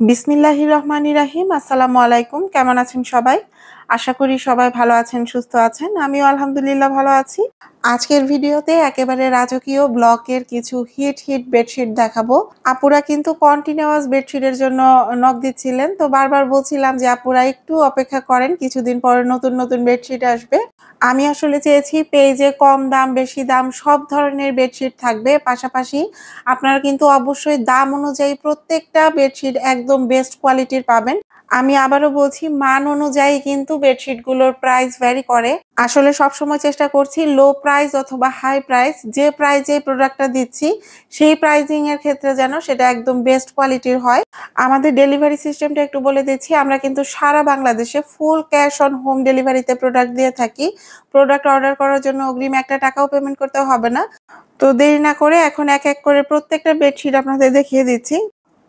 বিসমিল্লাহির রহমানির রাহিম। আসসালামু আলাইকুম। কেমন আছেন সবাই? আশা করি সবাই ভালো আছেন, সুস্থ আছেন। আমিও আলহামদুলিল্লাহ ভালো আছি। আজকের ভিডিওতে একেবারে রাজকীয় ব্লকের কিছু হিট বেডশিট দেখাবো। আপুরা কিন্তু কন্টিনিউয়াস বেডশিটের জন্য নক দিচ্ছিলেন, তো বারবার বলছিলাম যে আপুরা একটু অপেক্ষা করেন, কিছুদিন পরে নতুন বেডশিট আসবে। আমি আসলে চেয়েছি পেজে কম দাম বেশি দাম সব ধরনের বেডশিট থাকবে, পাশাপাশি আপনারা কিন্তু অবশ্যই দাম অনুযায়ী প্রত্যেকটা বেডশিট একদম বেস্ট কোয়ালিটির পাবেন। আমি আবারও বলছি, মান অনুযায়ী কিন্তু বেডশিটগুলোর প্রাইস ভ্যারি করে। আসলে সবসময় চেষ্টা করছি লো প্রাইস অথবা হাই প্রাইস, যে প্রাইজে প্রোডাক্টটা দিচ্ছি সেই প্রাইজিং এর ক্ষেত্রে যেন সেটা একদম বেস্ট কোয়ালিটির হয়। আমাদের ডেলিভারি সিস্টেমটা একটু বলে দিচ্ছি। আমরা কিন্তু সারা বাংলাদেশে ফুল ক্যাশ অন হোম ডেলিভারিতে প্রোডাক্ট দিয়ে থাকি। প্রোডাক্ট অর্ডার করার জন্য অগ্রিম একটা টাকাও পেমেন্ট করতে হবে না। তো দেরি না করে এখন এক এক করে প্রত্যেকটা বেডশিট আপনাদের দেখিয়ে দিচ্ছি।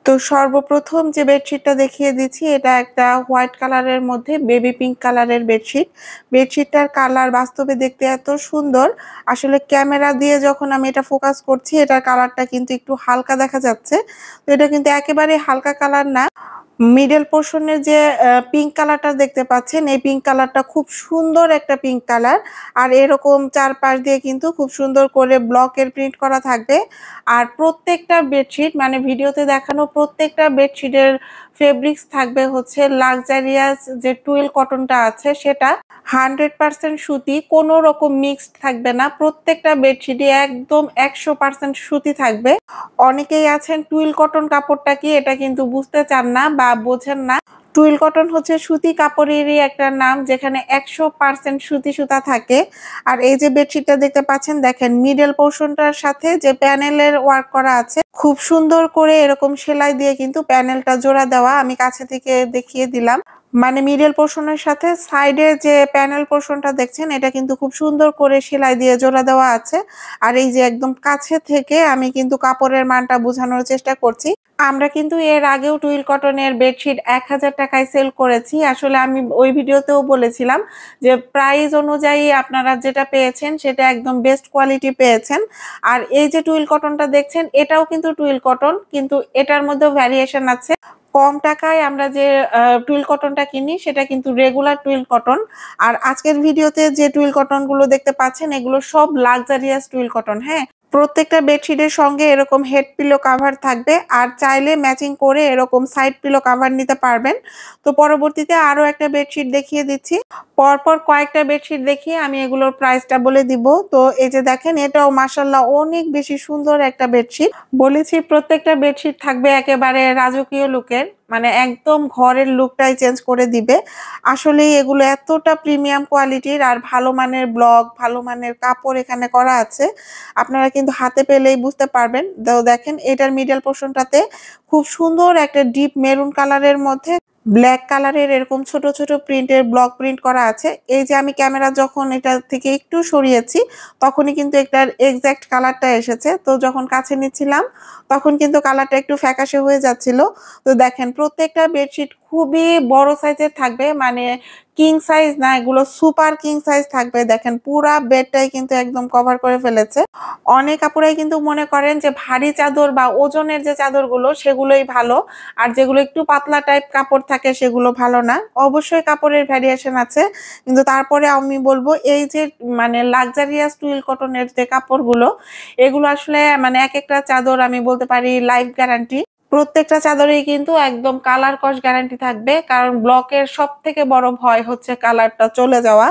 তো সর্বপ্রথম যে বেডশিটটা দেখিয়ে দিচ্ছি, এটা একটা হোয়াইট কালারের মধ্যে বেবি পিঙ্ক কালারের বেডশিট। বেডশিটটার কালার বাস্তবে দেখতে এত সুন্দর, আসলে ক্যামেরা দিয়ে যখন আমি এটা ফোকাস করছি এটার কালারটা কিন্তু একটু হালকা দেখা যাচ্ছে। তো এটা কিন্তু একেবারে হালকা কালার না। মিডল পোর্শনের যে পিঙ্ক কালারটা দেখতে পাচ্ছেন, এই পিঙ্ক কালারটা খুব সুন্দর একটা পিঙ্ক কালার। আর এরকম চারপাশ দিয়ে কিন্তু খুব সুন্দর করে ব্লকের প্রিন্ট করা থাকবে। আর প্রত্যেকটা বেডশিট, মানে ভিডিওতে দেখানো প্রত্যেকটা বেডশিটের ফেব্রিক্স থাকবে হচ্ছে লাক্সারিয়াস যে টুয়েল কটনটা আছে সেটা। 100% সুতি, কোনো রকম মিক্সড থাকবে না। প্রত্যেকটা বেডশিটই একদম 100% সুতি থাকবে। অনেকেই আছেন টুইল কটন কাপড়টা কি এটা কিন্তু বুঝতে চান না বা বোঝেন না। টুইল কটন হচ্ছে সুতি কাপড়েরই একটা নাম, যেখানে 100% সুতি সুতা থাকে। আর এই যে বেডশিটটা দেখতে পাচ্ছেন, দেখেন মিডল পোর্শনটার সাথে যে প্যানেলের ওয়ার্ক করা আছে খুব সুন্দর করে এরকম সেলাই দিয়ে কিন্তু প্যানেলটা জোড়া দেওয়া। আমি কাছে থেকে দেখিয়ে দিলাম। মানে মিডল পোর্শনের সাথে সাইডের যে প্যানেল পোর্শনটা দেখছেন এটা কিন্তু খুব সুন্দর করে সেলাই দিয়ে জোড়া দেওয়া আছে। আর এই যে একদম কাছে থেকে আমি কিন্তু কাপড়ের মানটা বোঝানোর চেষ্টা করছি। আমরা কিন্তু এর আগেও টুইল কটনের বেডশিট 1000 টাকায় সেল করেছি। আসলে আমি ওই ভিডিওতেও বলেছিলাম যে প্রাইস অনুযায়ী আপনারা যেটা পেয়েছেন সেটা একদম বেস্ট কোয়ালিটি পেয়েছেন। আর এই যে টুইল কটনটা দেখছেন এটাও কিন্তু টুইল কটন, কিন্তু এটার মধ্যেও ভ্যারিয়েশন আছে। কম টাকায় আমরা যে টুইল কটনটা কিনি সেটা কিন্তু রেগুলার টুইল কটন। আর আজকের ভিডিওতে যে টুইল কটন গুলো দেখতে পাচ্ছেন এগুলো সব লাক্সারিয়াস টুইল কটন। হ্যাঁ, প্রত্যেকটা বেডশিটের সঙ্গে এরকম হেড পিলো কাভার থাকবে, আর চাইলে ম্যাচিং করে এরকম সাইড পিলো কাভার নিতে পারবেন। তো পরবর্তীতে আরো একটা বেডশিট দেখিয়ে দিচ্ছি। পরপর কয়েকটা বেডশিট দেখিয়ে আমি এগুলোর প্রাইসটা বলে দিব। তো এই যে দেখেন, এটাও মাশাআল্লাহ অনেক বেশি সুন্দর একটা বেডশিট। বলেছি প্রত্যেকটা বেডশিট থাকবে একেবারে রাজকীয় লুকের, মানে একদম ঘরের লুকটাই চেঞ্জ করে দিবে। আসলেই এগুলো এতটা প্রিমিয়াম কোয়ালিটির আর ভালো মানের ব্লক, ভালো মানের কাপড় এখানে করা আছে। আপনারা কিন্তু হাতে পেলেই বুঝতে পারবেন। তো দেখেন এটার মিডল পোর্শনটাতে খুব সুন্দর একটা ডিপ মেরুন কালারের মধ্যে ব্ল্যাক কালারের এরকম ছোট প্রিন্টের ব্লক প্রিন্ট করা আছে। এই যে আমি ক্যামেরা যখন এটা থেকে একটু সরিয়েছি তখনই কিন্তু এটার এক্সাক্ট কালারটা এসেছে। তো যখন কাছে নিচ্ছিলাম তখন কিন্তু কালারটা একটু ফ্যাকাশে হয়ে যাচ্ছিল। তো দেখেন প্রত্যেকটা বেডশিট খুবই বড় সাইজের থাকবে, মানে কিং সাইজ না, এগুলো সুপার কিং সাইজ থাকবে। দেখেন পুরা বেডটাই কিন্তু একদম কভার করে ফেলেছে। অনেক আপুরাই কিন্তু মনে করেন যে ভারী চাদর বা ওজনের যে চাদরগুলো সেগুলোই ভালো, আর যেগুলো একটু পাতলা টাইপ কাপড় থাকে সেগুলো ভালো না। অবশ্যই কাপড়ের ভ্যারিয়েশন আছে, কিন্তু তারপরে আমি বলবো এই যে মানে লাক্সারিয়াস টুইল কটনের যে কাপড়গুলো এগুলো আসলে মানে এক একটা চাদর আমি বলতে পারি লাইফ গ্যারান্টি। প্রত্যেকটা চাদরেই কিন্তু একদম কালার কস গ্যারান্টি থাকবে, কারণ ব্লকের সব থেকে বড় ভয় হচ্ছে কালারটা চলে যাওয়া।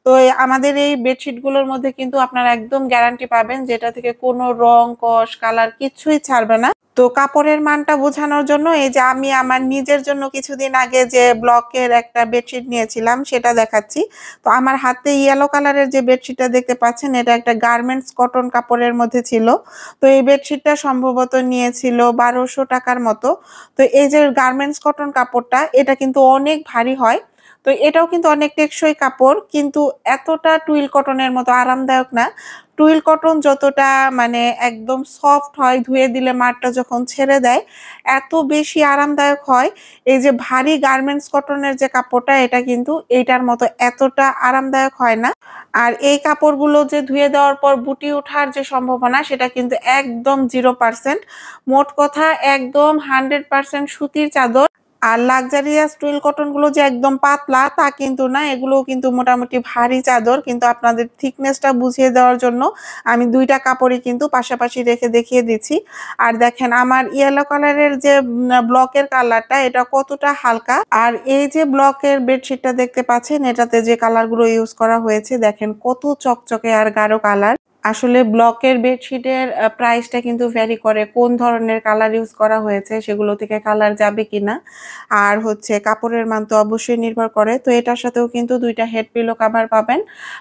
তো আমাদের এই বেডশিট গুলোর মধ্যে কিন্তু আপনারা একদম গ্যারান্টি পাবেন, যেটা থেকে কোনো রং কস কালার কিছুই ছাড়বে না। তো কাপড়ের মানটা বোঝানোর জন্য এই যে আমি আমার নিজের জন্য কিছুদিন আগে যে ব্লকের একটা বেডশিট নিয়েছিলাম সেটা দেখাচ্ছি। তো আমার হাতে ইয়েলো কালারের যে বেডশিটটা দেখতে পাচ্ছেন এটা একটা গার্মেন্টস কটন কাপড়ের মধ্যে ছিল। তো এই বেডশিটটা সম্ভবত নিয়েছিল 1200 টাকার মতো। তো এই যে গার্মেন্টস কটন কাপড়টা এটা কিন্তু অনেক ভারী হয়। তো এটাও কিন্তু অনেক টেকসই কাপড়, কিন্তু এতটা টুইল কটনের মতো আরামদায়ক না। টুইল কটন যতটা মানে একদম সফট হয়, ধুয়ে দিলে মাড়টা যখন ছেড়ে দেয় এত বেশি আরামদায়ক হয়, এই যে ভারী গার্মেন্টস কটনের যে কাপড়টা এটা কিন্তু এইটার মতো এতটা আরামদায়ক হয় না। আর এই কাপড়গুলো যে ধুয়ে দেওয়ার পর বুটি ওঠার যে সম্ভাবনা সেটা কিন্তু একদম 0%। মোট কথা একদম 100% সুতির চাদর। আর লাক্সারিয়াস টুইল কটন গুলো যে একদম পাতলা তা কিন্তু না, এগুলো কিন্তু মোটামুটি ভারী চাদর। কিন্তু আপনাদের থিকনেসটা বুঝিয়ে দেওয়ার জন্য আমি দুইটা কাপড়ই কিন্তু পাশাপাশি রেখে দেখিয়ে দিচ্ছি। আর দেখেন আমার ইয়েলো কালারের যে ব্লকের কালারটা এটা কতটা হালকা, আর এই যে ব্লকের বেডশিটটা দেখতে পাচ্ছেন এটাতে যে কালারগুলো ইউজ করা হয়েছে দেখেন কত চকচকে আর গাঢ় কালার। আসলে ব্লকের বেডশিটের প্রাইসটা কিন্তু ভ্যারি করে, কোন ধরনের কালার ইউজ করা হয়েছে সেগুলো থেকে কালার যাবে কিনা। আর হচ্ছে কাপড়ের মান তো অবশ্যই নির্ভর করে। তো এটার সাথেও কিন্তু দুইটা হেড পিলো কাভার পাবেন।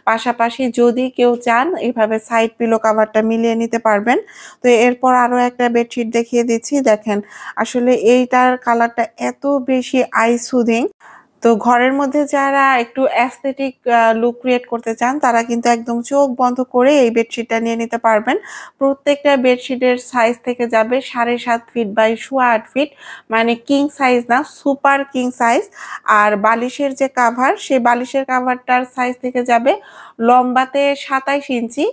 পাশাপাশি যদি কেউ চান এভাবে সাইড পিলো কাভারটা মিলিয়ে নিতে পারবেন। তো এরপর আরো একটা বেডশিট দেখিয়ে দিচ্ছি। দেখেন আসলে এইটার কালারটা এত বেশি আই সুদিং। তো ঘরের মধ্যে যারা একটু অ্যাস্থেটিক লুক ক্রিয়েট করতে চান তারা কিন্তু একদম চোখ বন্ধ করে এই বেডশিটটা নিয়ে নিতে পারবেন। প্রত্যেকটা বেডশিটের সাইজ থেকে যাবে 7.5 ফিট বাই 8.25 ফিট, মানে কিং সাইজ না, সুপার কিং সাইজ। আর বালিশের যে কাভার সেই বালিশের কাভারটার সাইজ থেকে যাবে লম্বাতে 27 ইঞ্চি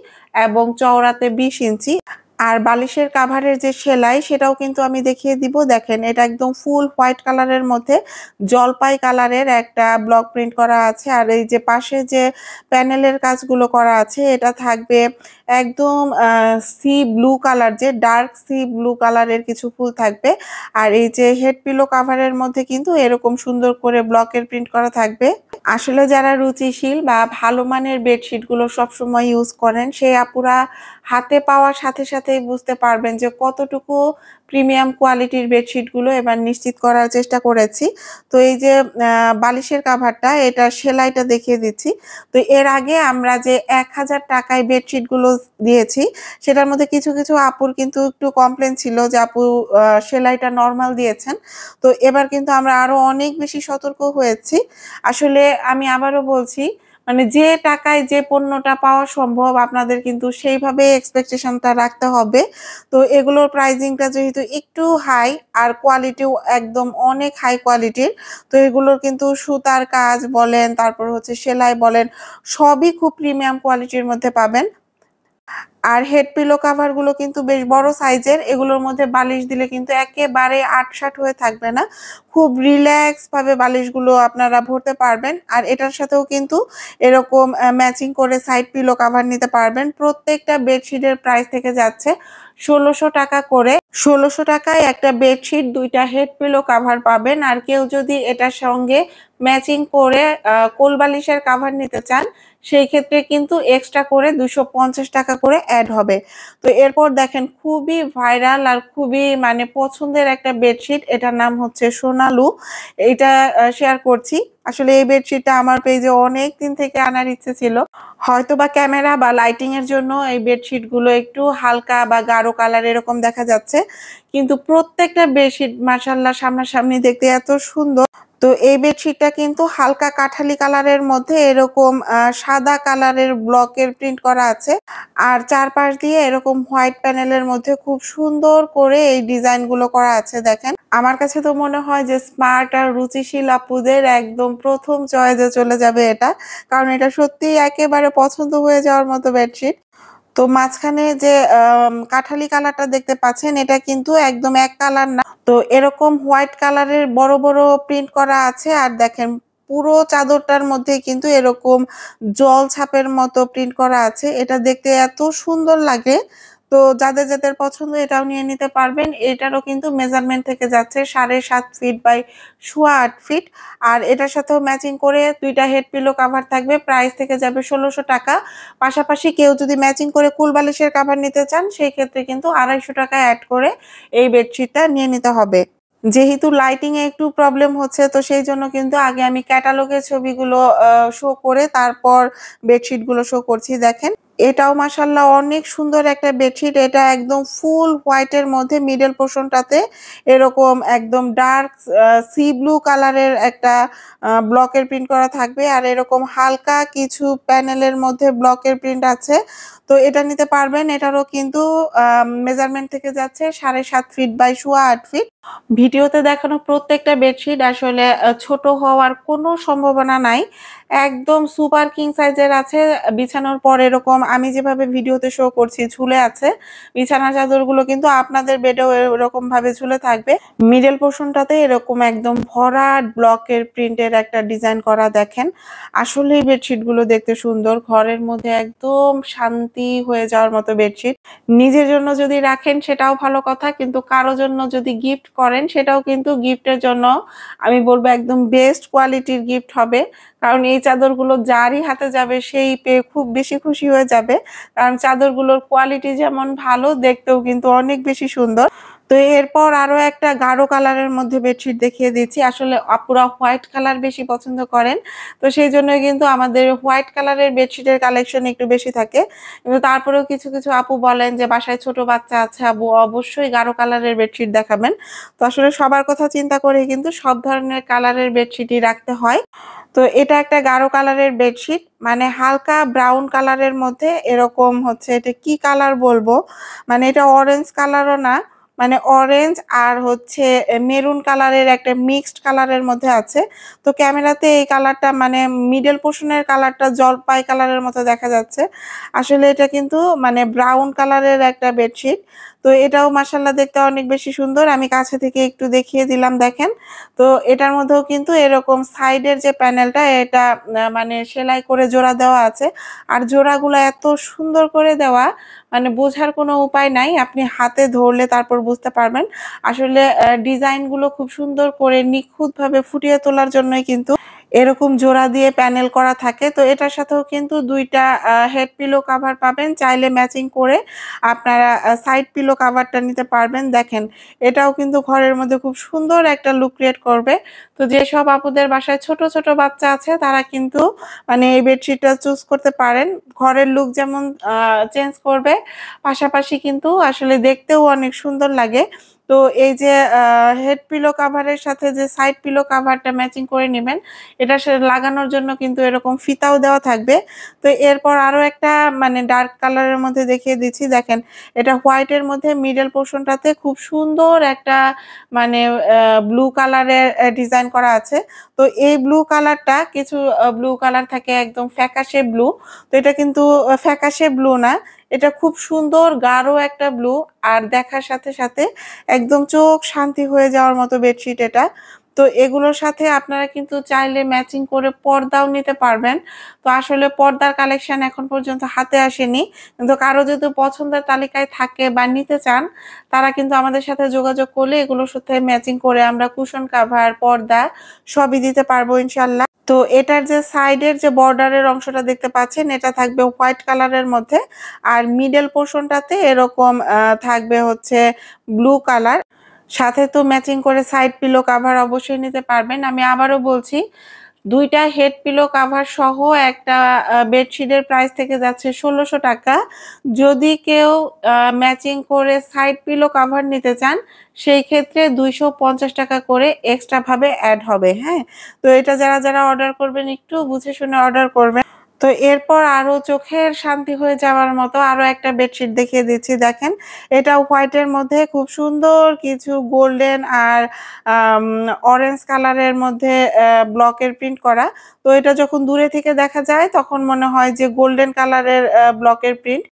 এবং চওড়াতে 20 ইঞ্চি। আর বালিশের কাভারের যে সেলাই সেটাও কিন্তু আমি দেখিয়ে দিব। দেখেন এটা একদম ফুল হোয়াইট কালারের মধ্যে জলপাই কালারের একটা ব্লক প্রিন্ট করা আছে। আর এই যে পাশে যে প্যানেলের কাজগুলো করা আছে এটা থাকবে একদম সি ব্লু কালার, যে ডার্ক সি ব্লু কালারের কিছু ফুল থাকবে। আর এই যে হেড পিলো কাভারের মধ্যে কিন্তু এরকম সুন্দর করে ব্লকের প্রিন্ট করা থাকবে। আসলে যারা রুচিশীল বা ভালো মানের বেডশিটগুলো সবসময় ইউজ করেন সেই আপুরা হাতে পাওয়ার সাথে সাথেই বুঝতে পারবেন যে কতটুকু প্রিমিয়াম কোয়ালিটির বেডশিটগুলো এবার নিশ্চিত করার চেষ্টা করেছি। তো এই যে বালিশের কাভারটা এটা সেলাইটা দেখিয়ে দিচ্ছি। তো এর আগে আমরা যে 1000 টাকায় বেডশিটগুলো দিয়েছি সেটার মধ্যে কিছু কিছু আপুর কিন্তু একটু কমপ্লেন ছিল যে আপু সেলাইটা নর্মাল দিয়েছেন। তো এবার কিন্তু আমরা আরো অনেক বেশি সতর্ক হয়েছি। আসলে আমি আবারও বলছি, মানে যে টাকায় যে পণ্যটা পাওয়া সম্ভব আপনাদের কিন্তু সেইভাবে এক্সপেকটেশনটা রাখতে হবে। তো এগুলোর প্রাইজিংটা যেহেতু একটু হাই আর কোয়ালিটিও একদম অনেক হাই কোয়ালিটির, তো এগুলোর কিন্তু সুতার কাজ বলেন তারপর হচ্ছে সেলাই বলেন সবই খুব প্রিমিয়াম কোয়ালিটির মধ্যে পাবেন। আর হেড পিলো কাভার গুলো কিন্তু বেশ বড় সাইজের, এগুলোর মধ্যে বালিশ দিলে কিন্তু একেবারে আটসাট হয়ে থাকবে না, খুব রিল্যাক্স ভাবে বালিশগুলো আপনারা ভরতে পারবেন। আর এটার সাথেও কিন্তু এরকম ম্যাচিং করে সাইড পিলো কাভার নিতে পারবেন। প্রত্যেকটা বেডশিটের প্রাইস থেকে যাচ্ছে 1600 টাকা করে। 1600 টাকায় একটা বেডশিট দুইটা হেড পিলো কাভার পাবেন। আর কেউ যদি এটার সঙ্গে ম্যাচিং করে কোল বালিশের কাভার নিতে চান সেই ক্ষেত্রে কিন্তু এক্সট্রা করে 250 টাকা করে অ্যাড হবে। তো এরপর দেখেন খুবই ভাইরাল আর খুবই মানে পছন্দের একটা বেডশিট, এটার নাম হচ্ছে সোনালু। এটা শেয়ার করছি। আসলে এই বেডশিটটা আমার পেজে অনেক দিন থেকে আনার ইচ্ছে ছিল, হয়তোবা ক্যামেরা বা লাইটিং এর জন্য এই বেডশিট গুলো একটু হালকা বা গাঢ় কালার এরকম দেখা যাচ্ছে, কিন্তু প্রত্যেকটা বেডশিট মাশাআল্লাহ সামনাসামনি দেখতে এত সুন্দর। তো এই বেডশিটটা কিন্তু হালকা কাঠালি কালারের মধ্যে এরকম সাদা কালারের ব্লকের প্রিন্ট করা আছে। আর চারপাশ দিয়ে এরকম হোয়াইট প্যানেলের মধ্যে খুব সুন্দর করে এই ডিজাইন গুলো করা আছে। দেখেন আমার কাছে তো মনে হয় যে স্মার্ট আর রুচিশীল আপুদের একদম প্রথম চয়েসে চলে যাবে এটা, কারণ এটা সত্যিই একেবারে পছন্দ হয়ে যাওয়ার মতো বেডশিট। তো মাঝখানে যে কাঠালি কালারটা দেখতে পাচ্ছেন এটা কিন্তু একদম এক কালার না, তো এরকম হোয়াইট কালারের বড় বড় প্রিন্ট করা আছে। আর দেখেন পুরো চাদরটার মধ্যে কিন্তু এরকম জল ছাপের মতো প্রিন্ট করা আছে, এটা দেখতে এত সুন্দর লাগে। তো যাদের যাদের পছন্দ এটাও নিয়ে নিতে পারবেন। এটারও কিন্তু মেজারমেন্ট থেকে যাচ্ছে 7.5 ফিট বাই 8.25 ফিট। আর এটার সাথেও ম্যাচিং করে দুইটা হেড পিলো কাভার থাকবে, প্রাইস থেকে যাবে 1600 টাকা। পাশাপাশি কেউ যদি ম্যাচিং করে কুল বালিশের কাভার নিতে চান সেই ক্ষেত্রে কিন্তু 250 টাকা অ্যাড করে এই বেডশিটটা নিয়ে নিতে হবে। যেহেতু লাইটিং এ একটু প্রবলেম হচ্ছে তো সেই জন্য কিন্তু আগে আমি ক্যাটালগের ছবিগুলো শো করে তারপর বেডশিট গুলো শো করছি। দেখেন এটাও মাশাআল্লাহ অনেক সুন্দর একটা বেডশিট। এটা একদম ফুল হোয়াইটের মধ্যে মিডল পোরশনটাতে এরকম একদম ডার্ক সি ব্লু কালারের একটা ব্লকের প্রিন্ট করা থাকবে। আর এরকম হালকা কিছু প্যানেলের মধ্যে ব্লকের প্রিন্ট আছে। তো এটা নিতে পারবেন। এটারও কিন্তু মেজারমেন্ট থেকে যাচ্ছে 7.5 ফিট বাই 8.25 ফিট। ভিডিওতে দেখানো প্রত্যেকটা বেডশিট আসলে ছোট হওয়ার কোনো সম্ভাবনা নাই। একদম সুপার কিং সাইজের আছে। বিছানোর পর এরকম আমি যেভাবে ভিডিওতে শো করছি ঝুলে আছে। বিছানার চাদরগুলো কিন্তু আপনাদের বেডেও এরকমভাবে ঝুলে থাকবে। মিডল পোরশনটাতে এরকম একদম ভরাট ব্লকের প্রিন্টের একটা ডিজাইন করা দেখেন। আসলেই বেডশিটগুলো দেখতে সুন্দর। ঘরের মধ্যে একদম শান্তি হয়ে যাওয়ার মতো বেডশিট। নিজের জন্য যদি রাখেন সেটাও ভালো কথা, কিন্তু কারো জন্য যদি গিফট করেন সেটাও কিন্তু গিফটের জন্য আমি বলবো একদম বেস্ট কোয়ালিটির গিফট হবে। কারণ এই চাদরগুলো যারই হাতে যাবে সেই পেয়ে খুব বেশি খুশি হয়ে যাবে। কারণ চাদরগুলোর কোয়ালিটি যেমন ভালো, দেখতেও কিন্তু অনেক বেশি সুন্দর। তো এরপর আরো একটা গাঢ় কালারের মধ্যে বেডশিট দেখিয়ে দিচ্ছি। আসলে আপুরা হোয়াইট কালার বেশি পছন্দ করেন। তো সেই জন্যই কিন্তু আমাদের হোয়াইট কালারের বেডশিটের কালেকশন একটু বেশি থাকে। কিন্তু তারপরেও কিছু, কিছু আপু বলেন যে বাসায় ছোট বাচ্চা আছে, আপু অবশ্যই গাঢ় কালারের বেডশিট দেখাবেন। তো আসলে সবার কথা চিন্তা করেই কিন্তু সব ধরনের কালারের বেডশিটই রাখতে হয়। তো এটা একটা গাঢ় কালারের বেডশিট, মানে হালকা ব্রাউন কালারের মধ্যে এরকম হচ্ছে, এটা কি কালার বলবো, মানে এটা অরেঞ্জ কালারও না, মানে অরেঞ্জ আর হচ্ছে মেরুন কালারের একটা মিক্সড কালারের মধ্যে আছে। তো ক্যামেরাতে এই কালারটা মানে মিডল পোর্শনের কালারটা জলপাই কালারের মতো দেখা যাচ্ছে। আসলে এটা কিন্তু মানে ব্রাউন কালারের একটা বেডশিট। তো এটাও মাশাআল্লাহ দেখতে অনেক বেশি সুন্দর। আমি কাছে থেকে একটু দেখিয়ে দিলাম দেখেন। তো এটার মধ্যেও কিন্তু এরকম সাইডের যে প্যানেলটা এটা মানে সেলাই করে জোড়া দেওয়া আছে। আর জোড়াগুলো এত সুন্দর করে দেওয়া, মানে বোঝার কোনো উপায় নাই। আপনি হাতে ধরলে তারপর বুঝতে পারবেন। আসলে ডিজাইনগুলো খুব সুন্দর করে নিখুঁতভাবে ফুটিয়ে তোলার জন্যই কিন্তু এরকম জোড়া দিয়ে প্যানেল করা থাকে। তো এটার সাথেও কিন্তু ২ টা হেড পিলো কভার পাবেন। চাইলে ম্যাচিং করে আপনারা সাইড পিলো কভারটা নিতে পারবেন। দেখেন, এটাও কিন্তু ঘরের মধ্যে খুব সুন্দর একটা লুক ক্রিয়েট করবে। তো যেসব আপুদের বাসায় ছোট, ছোট বাচ্চা আছে তারা কিন্তু মানে এই বেডশিটটা চুজ করতে পারেন। ঘরের লুক যেমন চেঞ্জ করবে, পাশাপাশি কিন্তু আসলে দেখতেও অনেক সুন্দর লাগে। তো এই যে হেড পিলো কভারের সাথে যে সাইড পিলো কভারটা ম্যাচিং করে নিবেন, এটা লাগানোর জন্য কিন্তু এরকম ফিতাও দেওয়া থাকবে। তো এরপর আরো একটা মানে ডার্ক কালারের মধ্যে দেখিয়ে দিচ্ছি। দেখেন, এটা হোয়াইটের মধ্যে মিডল পোরশনটাতে খুব সুন্দর একটা মানে ব্লু কালারের ডিজাইন করা আছে। তো এই ব্লু কালারটা কিছু ব্লু কালার থাকে একদম ফ্যাকাশে ব্লু। তো এটা কিন্তু ফ্যাকাশে ব্লু না। এটা খুব সুন্দর গাঢ় একটা ব্লু। আর দেখার সাথে, সাথে একদম চোখ শান্তি হয়ে যাওয়ার মতো বেডশিট এটা। তো এগুলোর সাথে আপনারা কিন্তু চাইলে ম্যাচিং করে পর্দাও নিতে পারবেন। তো আসলে পর্দার কালেকশন এখন পর্যন্ত হাতে আসেনি। কিন্তু কারো যদি পছন্দের তালিকায় থাকে বা নিতে চান, তারা কিন্তু আমাদের সাথে যোগাযোগ করলে এগুলোর সাথে ম্যাচিং করে আমরা কুশন কাভার, পর্দা সবই দিতে পারবো ইনশাআল্লাহ। তো এটার যে সাইডের যে বর্ডারের অংশটা দেখতে পাচ্ছেন, এটা থাকবে হোয়াইট কালারের মধ্যে। আর মিডল পোরশনটাতে এরকম থাকবে হচ্ছে ব্লু কালার। সাথে তো ম্যাচিং করে সাইড পিলো কভার অবশ্যই নিতে পারবেন। আমি আবারও বলছি, ২ টা হেড পিলো কভার সহ একটা বেডশিটের প্রাইস থেকে যাচ্ছে ১৬০০ টাকা। যদি কেউ ম্যাচিং করে সাইড পিলো কভার নিতে চান, সেই ক্ষেত্রে ২৫০ টাকা করে এক্সট্রা ভাবে এড হবে, হ্যাঁ? তো এটা যারা, যারা অর্ডার করবেন একটু বুঝে শুনে অর্ডার করবেন। তো এরপর আরো চোখের শান্তি হয়ে যাওয়ার মতো আরো একটা বেডশিট দেখিয়ে দিচ্ছি দেখেন। এটা হোয়াইটের মধ্যে খুব সুন্দর কিছু গোল্ডেন আর আম অরেঞ্জ কালারের মধ্যে ব্লকের প্রিন্ট করা। তো এটা যখন দূরে থেকে দেখা যায় তখন মনে হয় যে গোল্ডেন কালারের ব্লকের প্রিন্ট।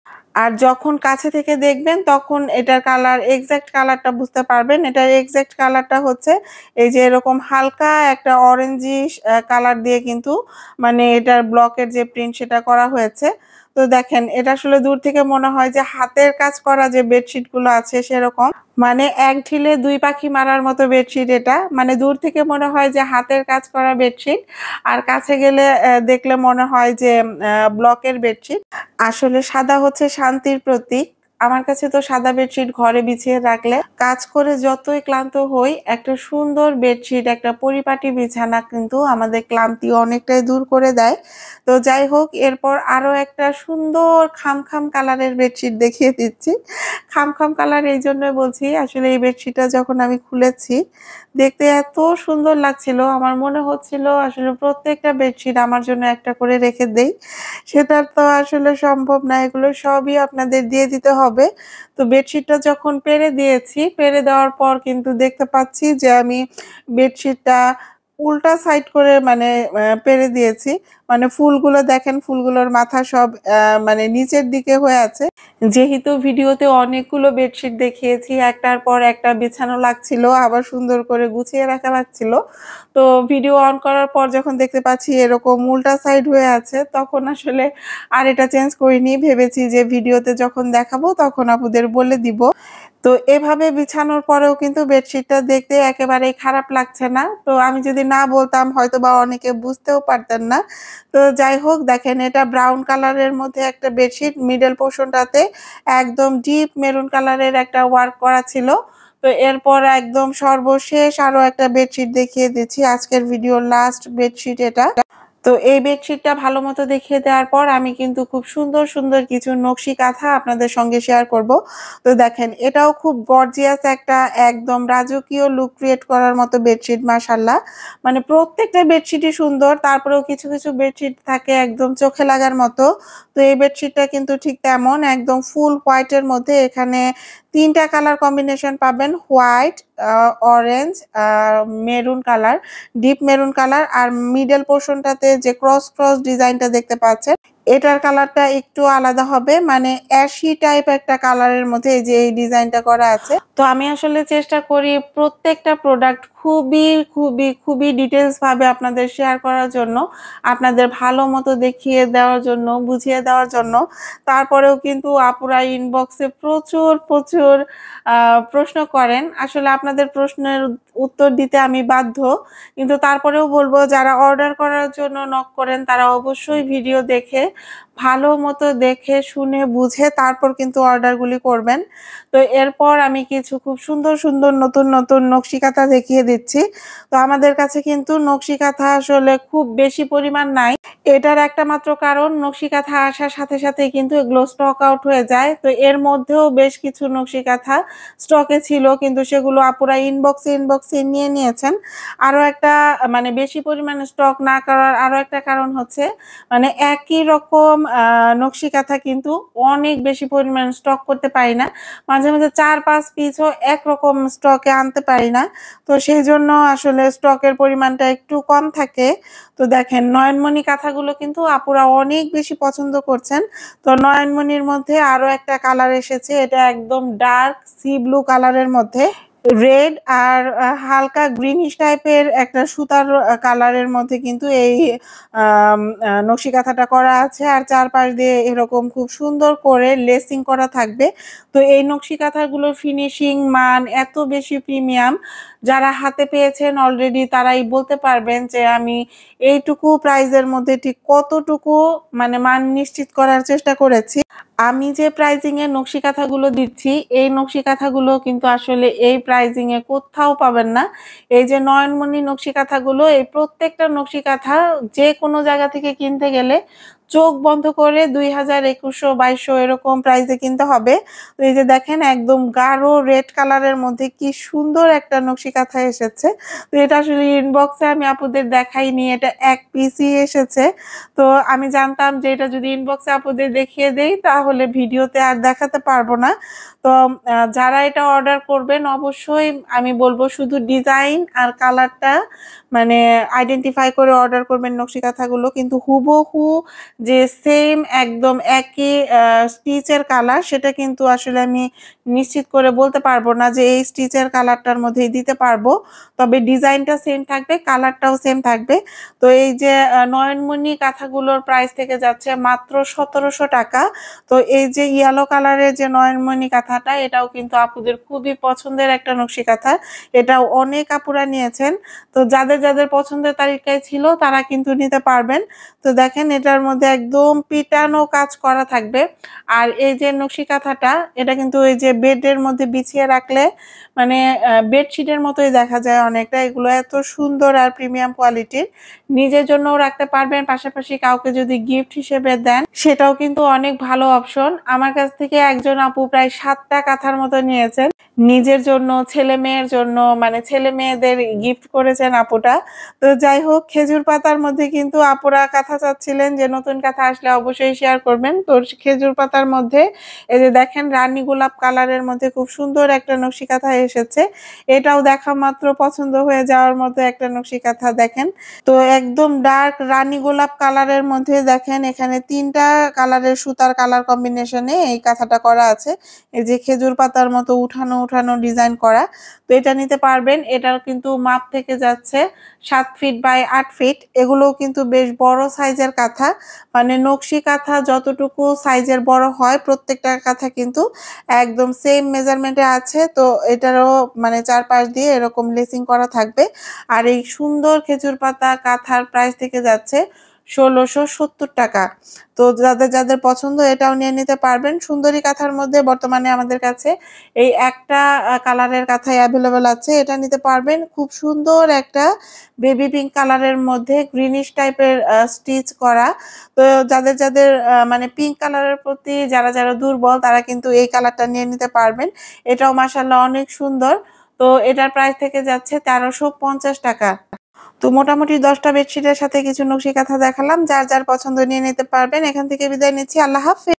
আর যখন কাছে থেকে দেখবেন তখন এটার কালার এক্সাক্ট কালারটা বুঝতে পারবেন। এটার এক্সাক্ট কালারটা হচ্ছে এই যে এরকম হালকা একটা অরেঞ্জিশ কালার দিয়ে কিন্তু মানে এটার ব্লকের যে প্রিন্ট সেটা করা হয়েছে। তো দেখেন, এটা আসলে দূর থেকে মনে হয় যে হাতের কাজ করা যে বেডশিট গুলো আছে সেরকম। মানে এক ঢিলে ২ পাখি মারার মতো বেডশিট এটা। মানে দূর থেকে মনে হয় যে হাতের কাজ করা বেডশিট। আর কাছে গেলে দেখলে মনে হয় যে ব্লকের বেডশিট। আসলে সাদা হচ্ছে শান্তির প্রতীক। আমার কাছে তো সাদা বেডশিট ঘরে বিছিয়ে রাখলে কাজ করে যতই ক্লান্ত হই, একটা সুন্দর বেডশিট, একটা পরিপাটি বিছানা কিন্তু আমাদের ক্লান্তি অনেকটাই দূর করে দেয়। তো যাই হোক, এরপর আরো একটা সুন্দর খাম কালারের বেডশিট দেখিয়ে দিচ্ছি। খাম কালার এই জন্যই বলছি, আসলে এই বেডশিটটা যখন আমি খুলেছি, দেখতে এত সুন্দর লাগছিল, আমার মনে হচ্ছিল আসলে প্রত্যেকটা বেডশিট আমার জন্য একটা করে রেখে দেই। সেটা তো আসলে সম্ভব না, এগুলো সবই আপনাদের দিয়ে দিতে হবে। তো বেডশিটটা যখন পেরে দিয়েছি, পেরে দেওয়ার পর কিন্তু দেখতে পাচ্ছি যে আমি বেডশিটটা উল্টা সাইড করে মানে পেরে দিয়েছি। মানে ফুলগুলো দেখেন, ফুলগুলোর মাথা সব মানে নিচের দিকে হয়ে আছে। যেহেতু ভিডিওতে অনেকগুলো বেডশিট দেখিয়েছি, একটার পর একটা বিছানো লাগছিল, আবার সুন্দর করে গুছিয়ে রাখা লাগছিল। তো ভিডিও অন করার পর যখন দেখতে পাচ্ছি এরকম উল্টা সাইড হয়ে আছে, তখন আসলে আর এটা চেঞ্জ করিনি। ভেবেছি যে ভিডিওতে যখন দেখাবো তখন আপুদের বলে দিব। তো এভাবে বিছানোর পরেও কিন্তু বেডশিটটা দেখতে একেবারেই খারাপ লাগছে না। তো আমি যদি না বলতাম হয়তোবা অনেকে বুঝতেও পারতেন না। তো যাই হোক, দেখেন এটা ব্রাউন কালারের মধ্যে একটা বেডশিট, মিডল পোরশনটাতে একদম ডিপ মেরুন কালারের একটা ওয়ার্ক করা ছিল। তো এরপর একদম সর্বশেষ আরো একটা বেডশিট দেখিয়ে দিচ্ছি। আজকের ভিডিওর লাস্ট বেডশিট এটা। তো এই বেডশিটটা ভালোমতো দেখিয়ে দেওয়ার পর আমি কিন্তু খুব সুন্দর কিছু নকশি কাঁথা আপনাদের সঙ্গে শেয়ার করব। তো দেখেন, এটাও খুব গর্জিয়াস একটা, একদম রাজকীয় লুক ক্রিয়েট করার মতো বেডশিট, মাশাআল্লাহ। মানে প্রত্যেকটা বেডশিটই সুন্দর, তারপরেও কিছু বেডশিট থাকে একদম চোখে লাগার মতো। তো এই বেডশিটটা কিন্তু ঠিক তেমন, একদম ফুল হোয়াইটের মধ্যে এখানে ৩ টা কালার কম্বিনেশন পাবেন, white, orange, maroon colour, deep maroon colour, আর মিডল পোরশনটাতে যে ক্রস ডিজাইনটা দেখতে পাচ্ছেন, এটার কালারটা একটু আলাদা হবে, মানে অ্যাশি টাইপ একটা কালারের মধ্যে এই যে এই ডিজাইনটা করা আছে। তো আমি আসলে চেষ্টা করি প্রত্যেকটা প্রোডাক্ট খুবই ডিটেইলস ভাবে আপনাদের শেয়ার করার জন্য, আপনাদের ভালো মতো দেখিয়ে দেওয়ার জন্য, বুঝিয়ে দেওয়ার জন্য। তারপরেও কিন্তু আপুরা ইনবক্সে প্রচুর প্রশ্ন করেন। আসলে আপনাদের প্রশ্নের উত্তর দিতে আমি বাধ্য। কিন্তু তারপরেও বলবো, যারা অর্ডার করার জন্য নক করেন তারা অবশ্যই ভিডিও দেখে, ভালো মতো দেখে শুনে বুঝে তারপর কিন্তু অর্ডারগুলি করবেন। তো এরপর আমি কিছু খুব সুন্দর নতুন নকশি কাঁথা দেখিয়ে দিচ্ছি। তো আমাদের কাছে কিন্তু নকশি কাঁথা আসলে খুব বেশি পরিমাণ নাই। এটার একটা মাত্র কারণ, নকশি কাঁথা আসার সাথে কিন্তু এগুলো স্টক আউট হয়ে যায়। তো এর মধ্যেও বেশ কিছু নকশি কাঁথা স্টকে ছিল, কিন্তু সেগুলো আপুরা ইনবক্সে নিয়ে নিয়েছেন। আরো একটা মানে বেশি পরিমাণে স্টক না করার আরো একটা কারণ হচ্ছে, মানে একই রকম নকশি কাঁথা কিন্তু অনেক বেশি পরিমাণ স্টক করতে পারি না। মাঝে ৪-৫ পিসও একরকম স্টকে আনতে পারি না। তো সেইজন্য আসলে স্টকের পরিমাণটা একটু কম থাকে। তো দেখেন, নয়নমণি কাঁথাগুলো কিন্তু আপুরা অনেক বেশি পছন্দ করছেন। তো নয়নমণির মধ্যে আরো একটা কালার এসেছে, এটা একদম ডার্ক সি ব্লু কালারের মধ্যে রেড আর হালকা গ্রিনিশ টাইপের একটা সুতার কালারের মধ্যে কিন্তু এই নকশি কাঁথাটা করা আছে, আর চারপাশ দিয়ে এরকম খুব সুন্দর করে লেসিং করা থাকবে। তো এই নকশি কাঁথাগুলোর ফিনিশিং মান এত বেশি প্রিমিয়াম, যারা হাতে পেয়েছেন অলরেডি তারাই বলতে পারবেন যে আমি এইটুকু প্রাইজের মধ্যে ঠিক কতটুকু মানে মান নিশ্চিত করার চেষ্টা করেছি। আমি যে প্রাইজিং এ নকশি কাঁথাগুলো দিচ্ছি, এই নকশি কাঁথাগুলো কিন্তু আসলে এই প্রাইজিং এ কোথাও পাবেন না। এই যে নয়নমণি নকশি কাঁথাগুলো, এই প্রত্যেকটা নকশি কাঁথা যে কোনো জায়গা থেকে কিনতে গেলে চোখ বন্ধ করে ২০০০, ২১০০, ২২০০ এরকম প্রাইসে কিনতে হবে। তো এই যে দেখেন, একদম গাঢ় রেড কালারের মধ্যে কি সুন্দর একটা নকশি কাঁথা এসেছে। তো এটা আসলে ইনবক্সে আমি আপুদের দেখাইনি, এটা এক পিসই এসেছে। তো আমি জানতাম যে এটা যদি ইনবক্সে আপুদের দেখিয়ে দেই তাহলে ভিডিওতে আর দেখাতে পারবো না। তো যারা এটা অর্ডার করবেন অবশ্যই আমি বলবো শুধু ডিজাইন আর কালারটা মানে আইডেন্টিফাই করে অর্ডার করবেন নকশি কাঁথাগুলো, কিন্তু হুবহু যে সেম একদম একই স্টিচের কালার সেটা কিন্তু আসলে আমি নিশ্চিত করে বলতে পারবো না যে এই স্টিচের কালারটার মধ্যেই দিতে পারবো, তবে ডিজাইনটা সেম থাকবে, কালারটাও সেম থাকবে। তো এই যে নয়নমণি কাঁথাগুলোর প্রাইস থেকে যাচ্ছে মাত্র ১৭০০ টাকা। তো এই যে ইয়েলো কালারের যে নয়নমণি কাঁথাটা, এটাও কিন্তু আপুদের খুবই পছন্দের একটা নকশি কাঁথা। এটাও অনেক আপুরা নিয়েছেন। তো যাদের যাদের পছন্দের তালিকায় ছিল তারা কিন্তু নিতে পারবেন। তো দেখেন এটার মধ্যে একদম পিটানো কাজ করা থাকবে। আর এই যে নকশি কাঁথাটা, এটা কিন্তু এই যে বেডের মধ্যে বিছিয়ে রাখলে মানে বেডশিটের মতোই দেখা যায় অনেকটা। এগুলো এত সুন্দর আর প্রিমিয়াম কোয়ালিটির। নিজের জন্যও রাখতে পারবেন, পাশাপাশি কাউকে যদি গিফট হিসেবে দেন সেটাও কিন্তু অনেক ভালো অপশন। আমার কাছ থেকে একজন আপু প্রায় ৭ টা কাঁথার মতো নিয়েছেন। নিজের জন্য, ছেলে মেয়ের জন্য, মানে ছেলে মেয়েদের গিফট করেছেন আপুটা। তো যাই হোক, খেজুর পাতার মধ্যে কিন্তু আপুরা কাঁথা চাচ্ছিলেন যে নতুন কাঁথা আসলে অবশ্যই শেয়ার করবেন। তো খেজুর পাতার মধ্যে এই যে দেখেন রানী গোলাপ কালারের মধ্যে খুব সুন্দর একটা নকশি কাঁথা এসেছে। এটাও দেখা মাত্র পছন্দ হয়ে যাওয়ার মতো একটা নকশি কাঁথা দেখেন। তো একদম ডার্ক রানী গোলাপ কালারের মধ্যে দেখেন এখানে ৩ টা কালারের সুতার কালার কম্বিনেশনে এই কাঁথাটা করা আছে। এই যে খেজুর পাতার মতো উঠানো উঠানো ডিজাইন করা। তো এটা নিতে পারবেন। এটার কিন্তু মাপ থেকে যাচ্ছে ৭ ফিট বাই ৮ ফিট। এগুলোও কিন্তু বেশ বড় সাইজের কাঁথা। মানে নকশি কাঁথা যতটুকু সাইজের বড় হয় প্রত্যেকটা কাঁথা কিন্তু একদম সেম মেজারমেন্টে আছে। তো এটারও মানে চারপাশ দিয়ে এরকম লেসিং করা থাকবে। আর এই সুন্দর খেজুর পাতা কাঁথার প্রাইস থেকে যাচ্ছে ১৬৭০ টাকা। তো যাদের যাদের পছন্দ এটাও নিয়ে নিতে পারবেন। সুন্দরী কাঁথার মধ্যে বর্তমানে আমাদের কাছে এই একটা কালারের কাঁথাই অ্যাভেলেবল আছে। এটা নিতে পারবেন। খুব সুন্দর একটা বেবি পিঙ্ক কালারের মধ্যে গ্রিনিশ টাইপের স্টিচ করা। তো যাদের যাদের মানে পিঙ্ক কালারের প্রতি যারা যারা দুর্বল তারা কিন্তু এই কালারটা নিয়ে নিতে পারবেন। এটাও মাশাআল্লাহ অনেক সুন্দর। তো এটার প্রাইস থেকে যাচ্ছে ১৩৫০ টাকা। তো মোটামুটি ১০ টা বেডশিটের সাথে কিছু নকশি কাঁথা দেখালাম। যার যার পছন্দ নিয়ে নিতে পারবেন। এখান থেকে বিদায় নিচ্ছি। আল্লাহ হাফেজ।